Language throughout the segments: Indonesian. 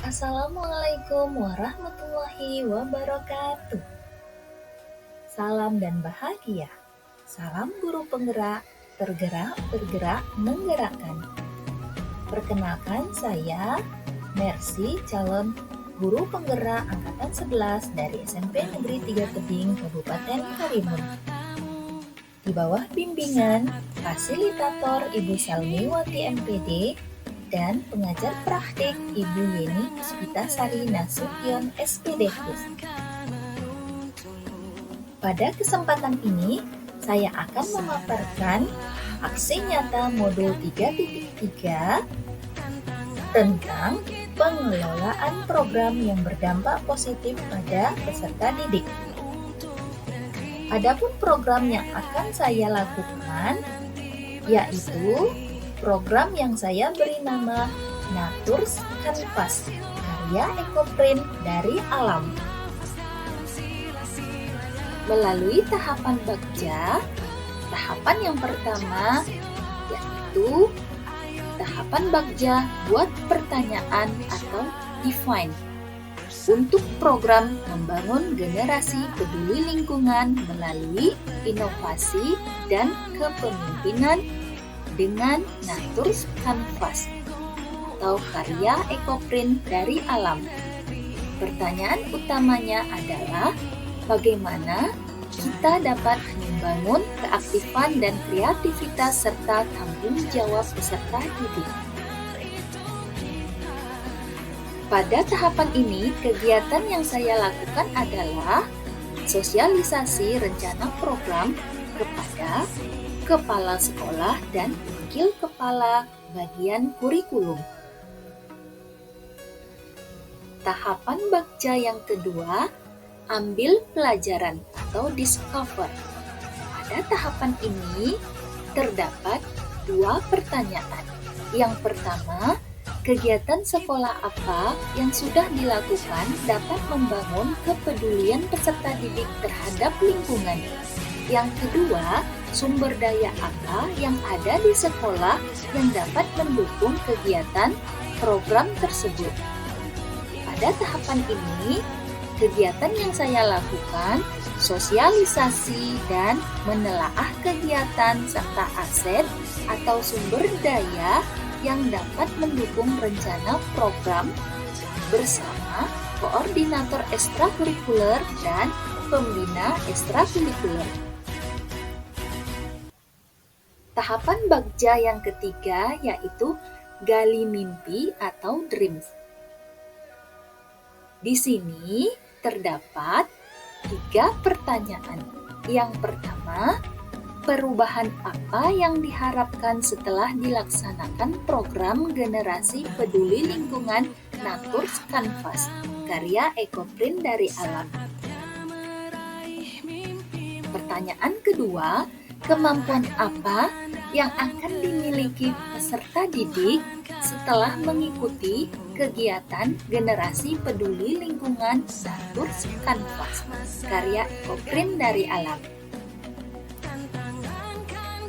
Assalamualaikum warahmatullahi wabarakatuh. Salam dan bahagia. Salam guru penggerak, tergerak, bergerak, menggerakkan. Perkenalkan saya Mercy, calon guru penggerak angkatan 11 dari SMP Negeri 3 Tebing, Kabupaten Karimun. Di bawah bimbingan fasilitator Ibu Salmiwati MPD dan pengajar praktik Ibu Yeni Puspitasari Nasution SPD Plus. Pada kesempatan ini, saya akan memaparkan aksi nyata modul 3.3 tentang pengelolaan program yang berdampak positif pada peserta didik. Adapun program yang akan saya lakukan yaitu program yang saya beri nama Naturs Canvas, karya Ekoprint dari alam. Melalui tahapan Bagja, tahapan yang pertama yaitu tahapan Bagja buat pertanyaan atau define untuk program membangun generasi peduli lingkungan melalui inovasi dan kepemimpinan dengan Naturs Canvas atau karya Ekoprint dari alam. Pertanyaan utamanya adalah bagaimana kita dapat membangun keaktifan dan kreativitas serta tanggung jawab peserta didik. Pada tahapan ini, kegiatan yang saya lakukan adalah sosialisasi rencana program kepada kepala sekolah dan wakil kepala bagian kurikulum. Tahapan Bagja yang kedua, ambil pelajaran atau discover. Pada tahapan ini terdapat 2 pertanyaan. Yang pertama, kegiatan sekolah apa yang sudah dilakukan dapat membangun kepedulian peserta didik terhadap lingkungan. Yang kedua, sumber daya apa yang ada di sekolah yang dapat mendukung kegiatan program tersebut. Pada tahapan ini, kegiatan yang saya lakukan sosialisasi dan menelaah kegiatan serta aset atau sumber daya yang dapat mendukung rencana program bersama koordinator ekstrakurikuler dan pembina ekstrakurikuler. Tahapan Bagja yang ketiga yaitu gali mimpi atau dreams. Di sini terdapat 3 pertanyaan. Yang pertama, perubahan apa yang diharapkan setelah dilaksanakan program generasi peduli lingkungan Naturs Canvas, karya Ekoprint dari alam. Pertanyaan kedua, kemampuan apa yang akan dimiliki peserta didik setelah mengikuti kegiatan generasi peduli lingkungan Naturs Canvas, karya Ekoprint dari alam.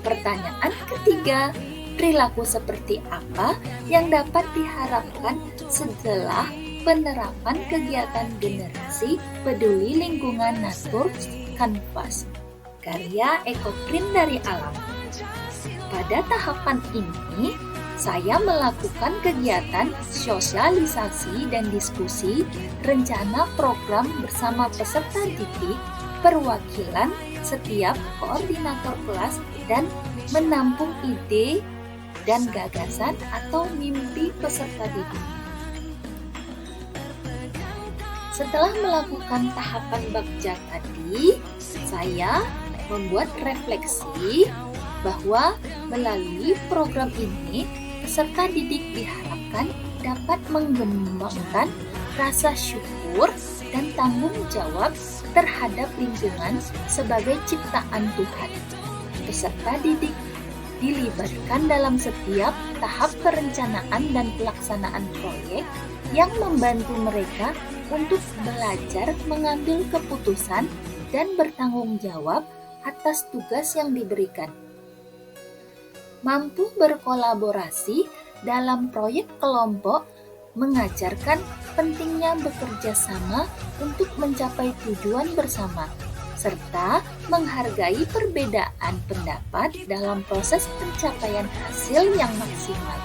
Pertanyaan ketiga, perilaku seperti apa yang dapat diharapkan setelah penerapan kegiatan generasi peduli lingkungan Naturs Canvas, karya Ekoprint dari alam. Pada tahapan ini, saya melakukan kegiatan sosialisasi dan diskusi rencana program bersama peserta didik, perwakilan setiap koordinator kelas dan menampung ide dan gagasan atau mimpi peserta didik. Setelah melakukan tahapan Bagja tadi, saya membuat refleksi bahwa melalui program ini peserta didik diharapkan dapat mengembangkan rasa syukur dan tanggung jawab terhadap lingkungan sebagai ciptaan Tuhan. Peserta didik dilibatkan dalam setiap tahap perencanaan dan pelaksanaan proyek yang membantu mereka untuk belajar mengambil keputusan dan bertanggung jawab atas tugas yang diberikan. Mampu berkolaborasi dalam proyek kelompok mengajarkan pentingnya bekerja sama untuk mencapai tujuan bersama, serta menghargai perbedaan pendapat dalam proses pencapaian hasil yang maksimal.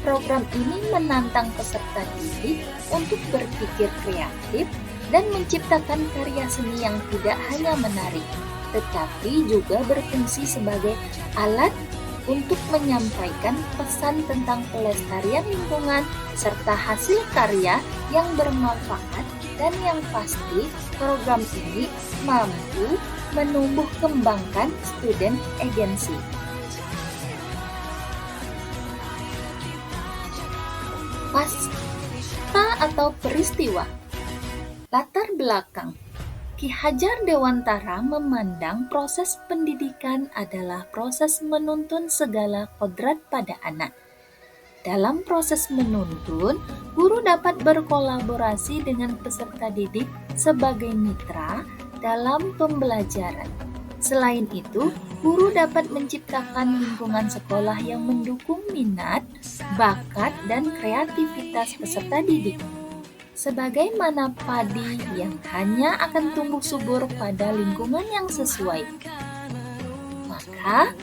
Program ini menantang peserta didik untuk berpikir kreatif dan menciptakan karya seni yang tidak hanya menarik, tetapi juga berfungsi sebagai alat untuk menyampaikan pesan tentang pelestarian lingkungan serta hasil karya yang bermanfaat, dan yang pasti program ini mampu menumbuh kembangkan student agency. Pasca atau peristiwa. Latar belakang. Ki Hajar Dewantara memandang proses pendidikan adalah proses menuntun segala kodrat pada anak. Dalam proses menuntun, guru dapat berkolaborasi dengan peserta didik sebagai mitra dalam pembelajaran. Selain itu, guru dapat menciptakan lingkungan sekolah yang mendukung minat, bakat, dan kreativitas peserta didik. Sebagaimana padi yang hanya akan tumbuh subur pada lingkungan yang sesuai, maka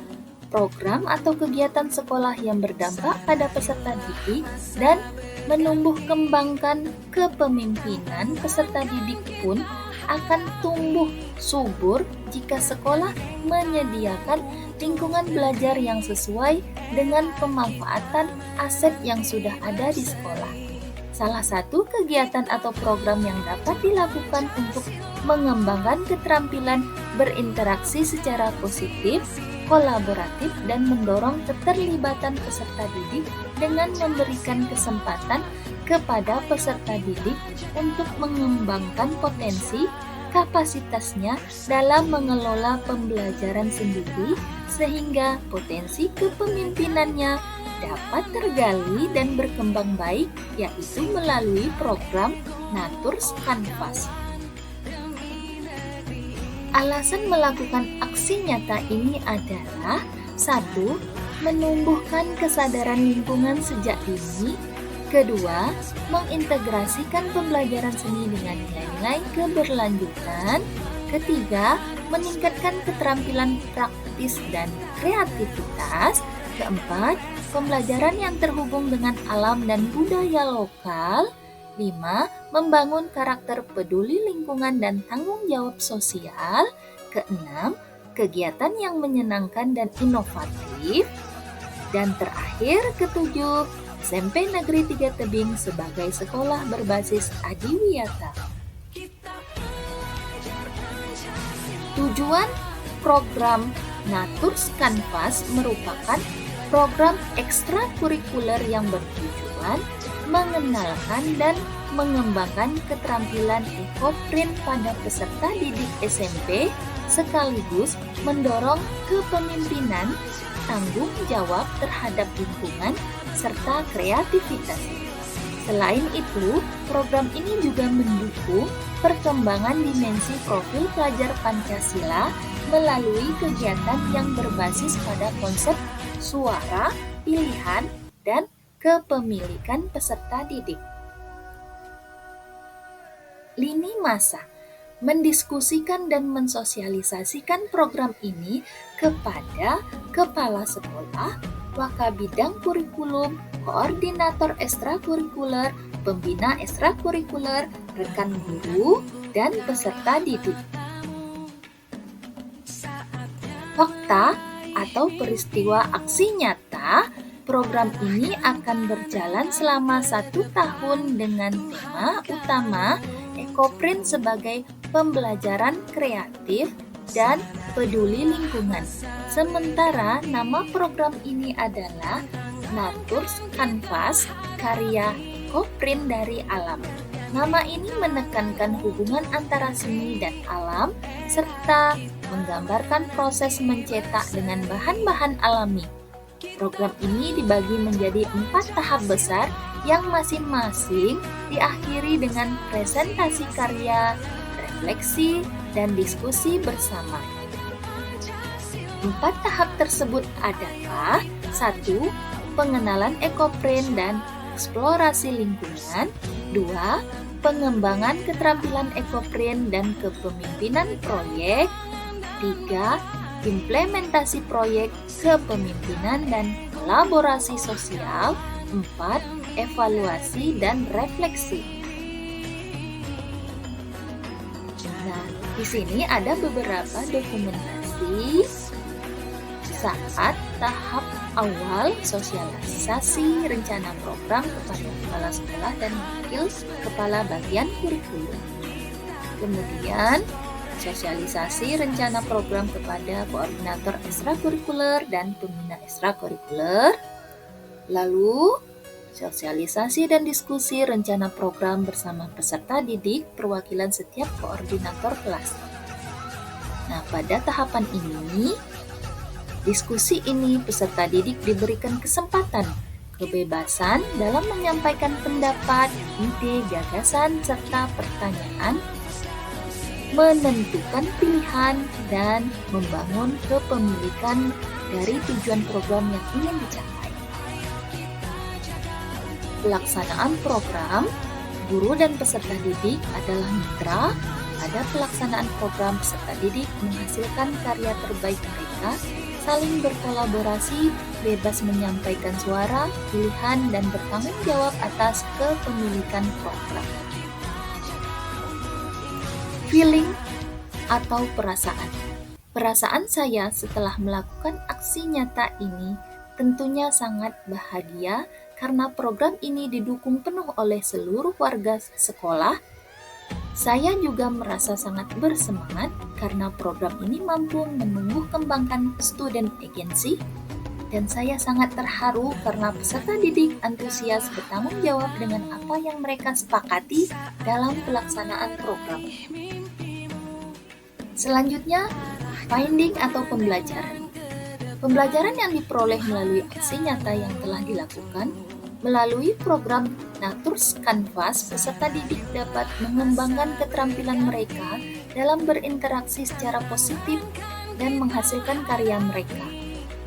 program atau kegiatan sekolah yang berdampak pada peserta didik dan menumbuh kembangkan kepemimpinan peserta didik pun akan tumbuh subur jika sekolah menyediakan lingkungan belajar yang sesuai dengan pemanfaatan aset yang sudah ada di sekolah. Salah satu kegiatan atau program yang dapat dilakukan untuk mengembangkan keterampilan berinteraksi secara positif, kolaboratif, dan mendorong keterlibatan peserta didik dengan memberikan kesempatan kepada peserta didik untuk mengembangkan potensi kapasitasnya dalam mengelola pembelajaran sendiri sehingga potensi kepemimpinannya dapat tergali dan berkembang baik, yaitu melalui program Naturs Kanvas. Alasan melakukan aksi nyata ini adalah 1. Menumbuhkan kesadaran lingkungan sejak dini. 2. Mengintegrasikan pembelajaran seni dengan nilai-nilai keberlanjutan. 3. Meningkatkan keterampilan praktis dan kreativitas. 4. Pembelajaran yang terhubung dengan alam dan budaya lokal. 5. Membangun karakter peduli lingkungan dan tanggung jawab sosial. 6. Kegiatan yang menyenangkan dan inovatif. Dan terakhir, 7. SMP Negeri 3 Tebing sebagai sekolah berbasis adiwiyata. Tujuan program Naturs Kanvas merupakan program ekstrakurikuler yang bertujuan mengenalkan dan mengembangkan keterampilan ekoprint pada peserta didik SMP sekaligus mendorong kepemimpinan, tanggung jawab terhadap lingkungan, serta kreativitas. Selain itu, program ini juga mendukung perkembangan dimensi profil pelajar Pancasila melalui kegiatan yang berbasis pada konsep suara, pilihan, dan kepemilikan peserta didik. Lini masa mendiskusikan dan mensosialisasikan program ini kepada kepala sekolah, wakabidang kurikulum, koordinator ekstrakurikuler, pembina ekstrakurikuler, rekan guru, dan peserta didik. Fakta atau peristiwa aksi nyata, program ini akan berjalan selama 1 tahun dengan tema utama ekoprint sebagai pembelajaran kreatif dan peduli lingkungan. Sementara nama program ini adalah Naturs Kanvas, karya ekoprint dari alam. Nama ini menekankan hubungan antara seni dan alam serta menggambarkan proses mencetak dengan bahan-bahan alami. Program ini dibagi menjadi 4 tahap besar yang masing-masing diakhiri dengan presentasi karya, refleksi, dan diskusi bersama. 4 tahap tersebut adalah 1. Pengenalan ekoprint dan eksplorasi lingkungan. 2. Pengembangan keterampilan ekoprint dan kepemimpinan proyek. 3. Implementasi proyek kepemimpinan dan kolaborasi sosial. 4. Evaluasi dan refleksi. Nah, di sini ada beberapa dokumentasi saat tahap awal sosialisasi rencana program kepada kepala sekolah dan wakil kepala bagian kurikulum. Kemudian, sosialisasi rencana program kepada koordinator ekstrakurikuler dan pembina ekstrakurikuler. Lalu, sosialisasi dan diskusi rencana program bersama peserta didik perwakilan setiap koordinator kelas. Nah, pada tahapan ini, diskusi ini peserta didik diberikan kesempatan, kebebasan dalam menyampaikan pendapat, ide, gagasan, serta pertanyaan, menentukan pilihan, dan membangun kepemilikan dari tujuan program yang ingin dicapai. Pelaksanaan program, guru dan peserta didik adalah mitra. Pada pelaksanaan program, peserta didik menghasilkan karya terbaik mereka, saling berkolaborasi, bebas menyampaikan suara, pilihan, dan bertanggung jawab atas kepemilikan program. Feeling atau perasaan. Perasaan saya setelah melakukan aksi nyata ini tentunya sangat bahagia karena program ini didukung penuh oleh seluruh warga sekolah. Saya juga merasa sangat bersemangat karena program ini mampu menumbuh kembangkan student agency, dan saya sangat terharu karena peserta didik antusias bertanggung jawab dengan apa yang mereka sepakati dalam pelaksanaan program. Selanjutnya, finding atau pembelajaran. Pembelajaran yang diperoleh melalui aksi nyata yang telah dilakukan. Melalui program Naturs Canvas, peserta didik dapat mengembangkan keterampilan mereka dalam berinteraksi secara positif dan menghasilkan karya mereka.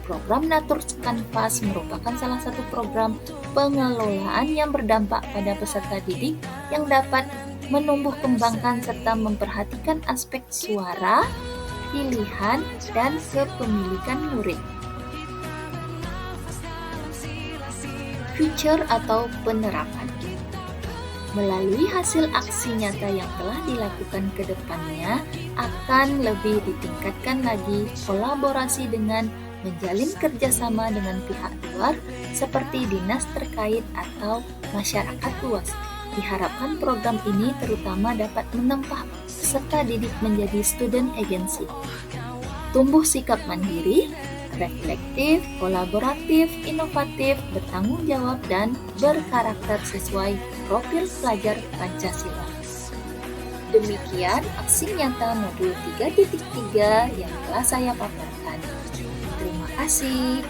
Program Naturs Canvas merupakan salah satu program pengelolaan yang berdampak pada peserta didik yang dapat menumbuh kembangkan serta memperhatikan aspek suara, pilihan, dan kepemilikan murid. Feature atau penerapan. Melalui hasil aksi nyata yang telah dilakukan ke depannya, akan lebih ditingkatkan lagi kolaborasi dengan menjalin kerjasama dengan pihak luar seperti dinas terkait atau masyarakat luas. Diharapkan program ini terutama dapat menempa peserta didik menjadi student agency. Tumbuh sikap mandiri, reflektif, kolaboratif, inovatif, bertanggung jawab, dan berkarakter sesuai profil pelajar Pancasila. Demikian aksi nyata modul 3.3 yang telah saya paparkan. Terima kasih.